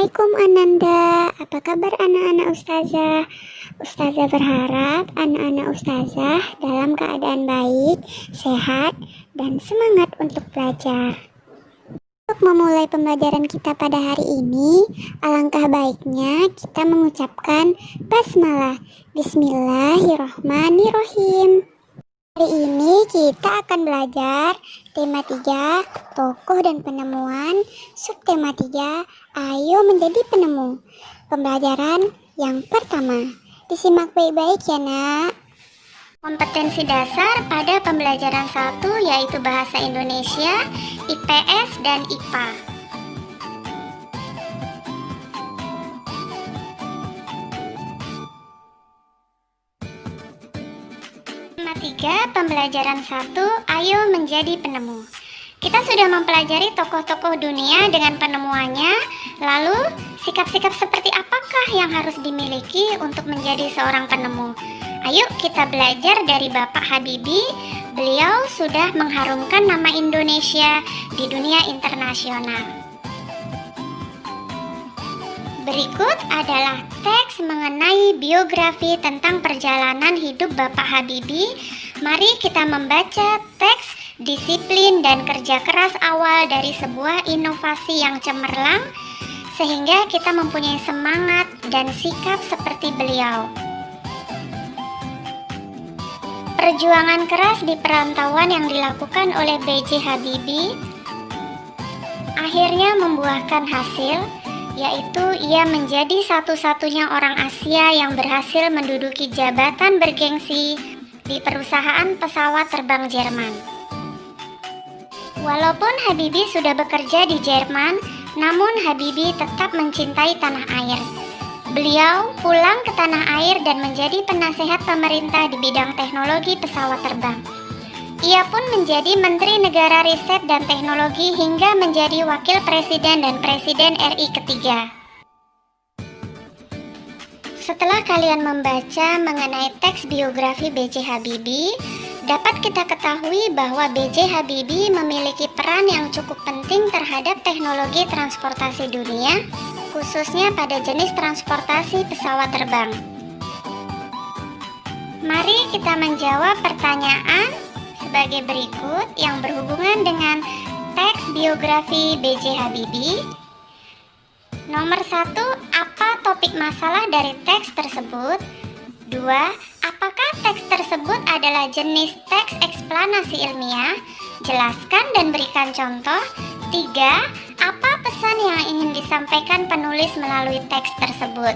Assalamualaikum Ananda, apa kabar anak-anak ustazah? Ustazah berharap anak-anak ustazah dalam keadaan baik, sehat, dan semangat untuk belajar. Untuk memulai pembelajaran kita pada hari ini, alangkah baiknya kita mengucapkan basmalah. Bismillahirrohmanirrohim. Hari ini kita akan belajar tema 3, tokoh dan penemuan, subtema 3, ayo menjadi penemu. Pembelajaran yang pertama, disimak baik-baik ya nak. Kompetensi dasar pada pembelajaran 1 yaitu Bahasa Indonesia, IPS, dan IPA. Tema 3, pembelajaran 1, ayo menjadi penemu. Kita sudah mempelajari tokoh-tokoh dunia dengan penemuannya, lalu sikap-sikap seperti apakah yang harus dimiliki untuk menjadi seorang penemu? Ayo kita belajar dari Bapak Habibie. Beliau sudah mengharumkan nama Indonesia di dunia internasional. Berikut adalah teks mengenai biografi tentang perjalanan hidup Bapak Habibie. Mari kita membaca teks disiplin dan kerja keras awal dari sebuah inovasi yang cemerlang, sehingga kita mempunyai semangat dan sikap seperti beliau. Perjuangan keras di perantauan yang dilakukan oleh B.J. Habibie akhirnya membuahkan hasil, yaitu ia menjadi satu-satunya orang Asia yang berhasil menduduki jabatan bergengsi di perusahaan pesawat terbang Jerman. Walaupun Habibie sudah bekerja di Jerman, namun Habibie tetap mencintai tanah air. Beliau pulang ke tanah air dan menjadi penasehat pemerintah di bidang teknologi pesawat terbang. Ia pun menjadi Menteri Negara Riset dan Teknologi hingga menjadi Wakil Presiden dan Presiden RI ketiga. Setelah kalian membaca mengenai teks biografi B.J. Habibie, dapat kita ketahui bahwa B.J. Habibie memiliki peran yang cukup penting terhadap teknologi transportasi dunia, khususnya pada jenis transportasi pesawat terbang. Mari kita menjawab pertanyaan sebagai berikut yang berhubungan dengan teks biografi B.J. Habibie. Nomor 1, apa topik masalah dari teks tersebut? 2, apakah teks tersebut adalah jenis teks eksplanasi ilmiah? Jelaskan dan berikan contoh. 3, apa pesan yang ingin disampaikan penulis melalui teks tersebut?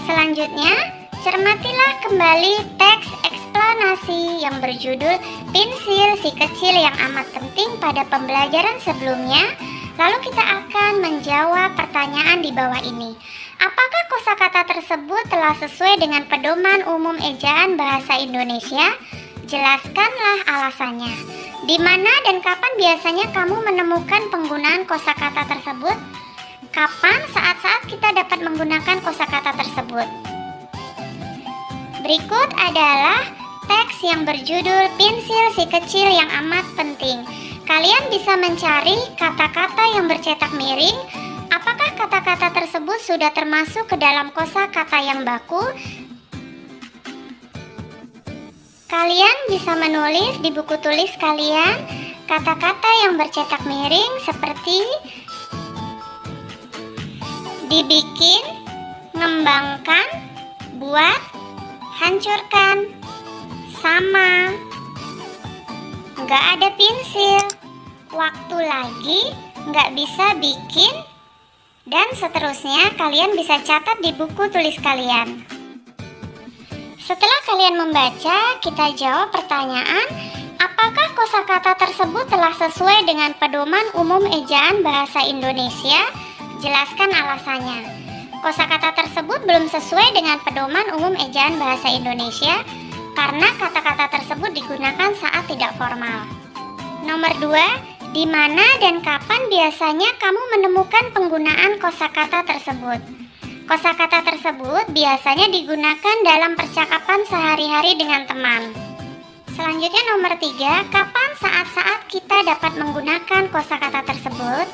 Selanjutnya, cermatilah kembali teks eksplanasi yang berjudul Pensil si kecil yang amat penting pada pembelajaran sebelumnya. Lalu kita akan menjawab pertanyaan di bawah ini. Apakah kosakata tersebut telah sesuai dengan pedoman umum ejaan bahasa Indonesia? Jelaskanlah alasannya. Di mana dan kapan biasanya kamu menemukan penggunaan kosakata tersebut? Kapan saat-saat kita dapat menggunakan kosakata tersebut? Berikut adalah teks yang berjudul Pensil si kecil yang amat penting. Kalian bisa mencari kata-kata yang bercetak miring. Apakah kata-kata tersebut sudah termasuk ke dalam kosakata yang baku? Kalian bisa menulis di buku tulis kalian kata-kata yang bercetak miring seperti dibikin, ngembangkan, buat, hancurkan, sama. Nggak ada pensil. Waktu lagi, nggak bisa bikin. Dan seterusnya, kalian bisa catat di buku tulis kalian. Setelah kalian membaca, kita jawab pertanyaan, apakah kosakata tersebut telah sesuai dengan pedoman umum ejaan bahasa Indonesia? Jelaskan alasannya. Kosakata tersebut belum sesuai dengan pedoman umum ejaan bahasa Indonesia karena kata-kata tersebut digunakan saat tidak formal. Nomor 2, di mana dan kapan biasanya kamu menemukan penggunaan kosakata tersebut? Kosakata tersebut biasanya digunakan dalam percakapan sehari-hari dengan teman. Selanjutnya nomor 3, kapan saat-saat kita dapat menggunakan kosakata tersebut?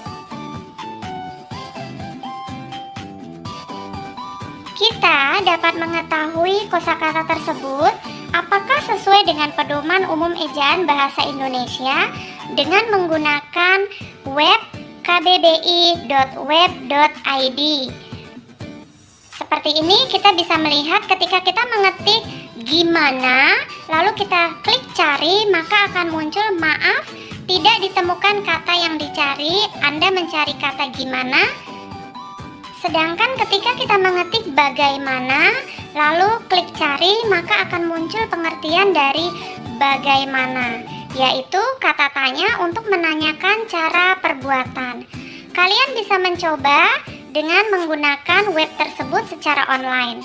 Kita dapat mengetahui kosakata tersebut apakah sesuai dengan pedoman umum ejaan bahasa Indonesia dengan menggunakan web kbbi.web.id. Seperti ini kita bisa melihat ketika kita mengetik gimana, lalu kita klik cari, maka akan muncul maaf, tidak ditemukan kata yang dicari, Anda mencari kata gimana. Sedangkan ketika kita mengetik bagaimana, lalu klik cari, maka akan muncul pengertian dari bagaimana, yaitu kata tanya untuk menanyakan cara perbuatan. Kalian bisa mencoba dengan menggunakan web tersebut secara online.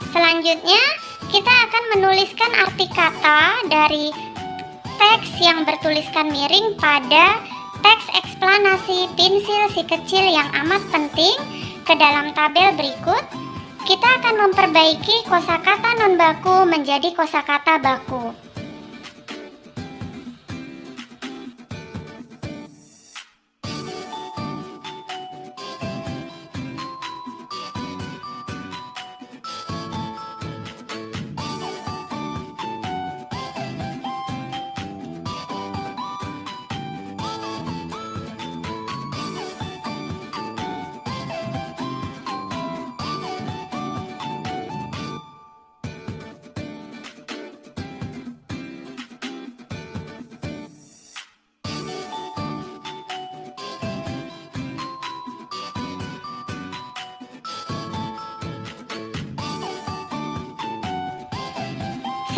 Selanjutnya, kita akan menuliskan arti kata dari teks yang bertuliskan miring pada teks eksplanasi pensil si kecil yang amat penting ke dalam tabel berikut. Kita akan memperbaiki kosakata non baku menjadi kosakata baku.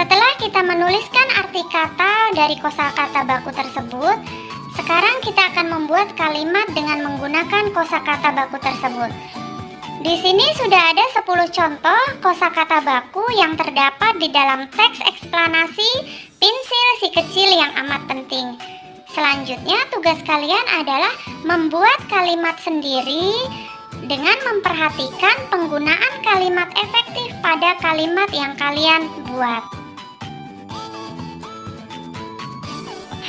Setelah kita menuliskan arti kata dari kosakata baku tersebut, sekarang kita akan membuat kalimat dengan menggunakan kosakata baku tersebut. Di sini sudah ada 10 contoh kosakata baku yang terdapat di dalam teks eksplanasi pensil si kecil yang amat penting. Selanjutnya, tugas kalian adalah membuat kalimat sendiri dengan memperhatikan penggunaan kalimat efektif pada kalimat yang kalian buat.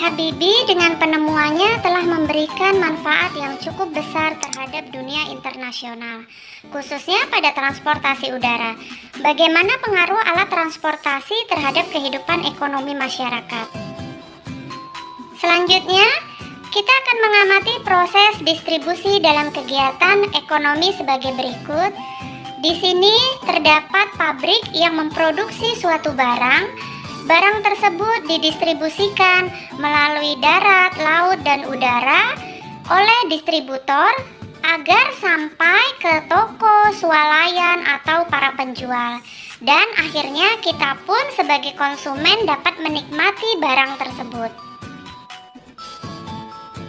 Habibie dengan penemuannya telah memberikan manfaat yang cukup besar terhadap dunia internasional, khususnya pada transportasi udara. Bagaimana pengaruh alat transportasi terhadap kehidupan ekonomi masyarakat? Selanjutnya, kita akan mengamati proses distribusi dalam kegiatan ekonomi sebagai berikut. Di sini terdapat pabrik yang memproduksi suatu barang. Barang tersebut didistribusikan melalui darat, laut, dan udara oleh distributor agar sampai ke toko, swalayan, atau para penjual. Dan akhirnya kita pun sebagai konsumen dapat menikmati barang tersebut.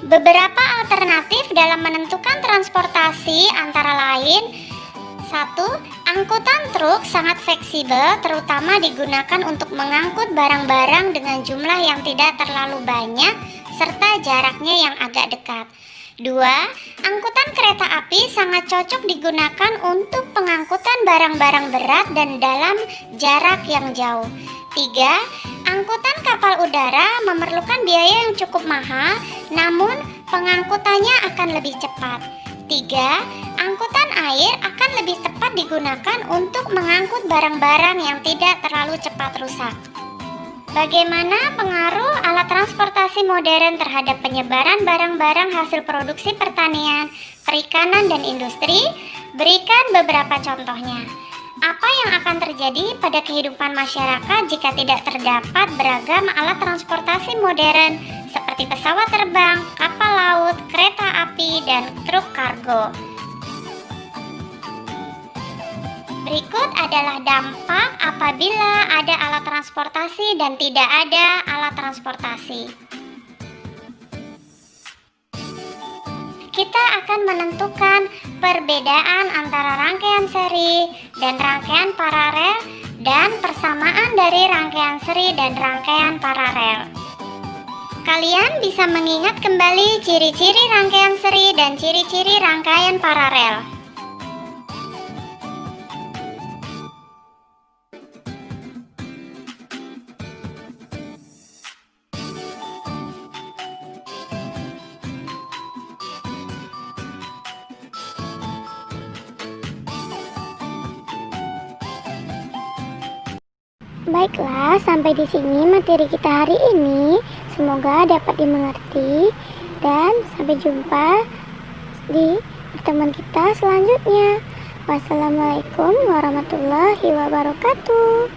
Beberapa alternatif dalam menentukan transportasi antara lain: 1. Angkutan truk sangat fleksibel, terutama digunakan untuk mengangkut barang-barang dengan jumlah yang tidak terlalu banyak serta jaraknya yang agak dekat. 2. Angkutan kereta api sangat cocok digunakan untuk pengangkutan barang-barang berat dan dalam jarak yang jauh. 3. Angkutan kapal udara memerlukan biaya yang cukup mahal, namun pengangkutannya akan lebih cepat. 3. Angkutan air akan lebih tepat digunakan untuk mengangkut barang-barang yang tidak terlalu cepat rusak. Bagaimana pengaruh alat transportasi modern terhadap penyebaran barang-barang hasil produksi pertanian, perikanan, dan industri? Berikan beberapa contohnya. Apa yang akan terjadi pada kehidupan masyarakat jika tidak terdapat beragam alat transportasi modern seperti pesawat terbang, kapal laut, kereta api, dan truk kargo? Berikut adalah dampak apabila ada alat transportasi dan tidak ada alat transportasi. Kita akan menentukan perbedaan antara rangkaian seri dan rangkaian paralel dan persamaan dari rangkaian seri dan rangkaian paralel. Kalian bisa mengingat kembali ciri-ciri rangkaian seri dan ciri-ciri rangkaian paralel. Baiklah, sampai di sini materi kita hari ini. Semoga dapat dimengerti dan sampai jumpa di pertemuan kita selanjutnya. Wassalamualaikum warahmatullahi wabarakatuh.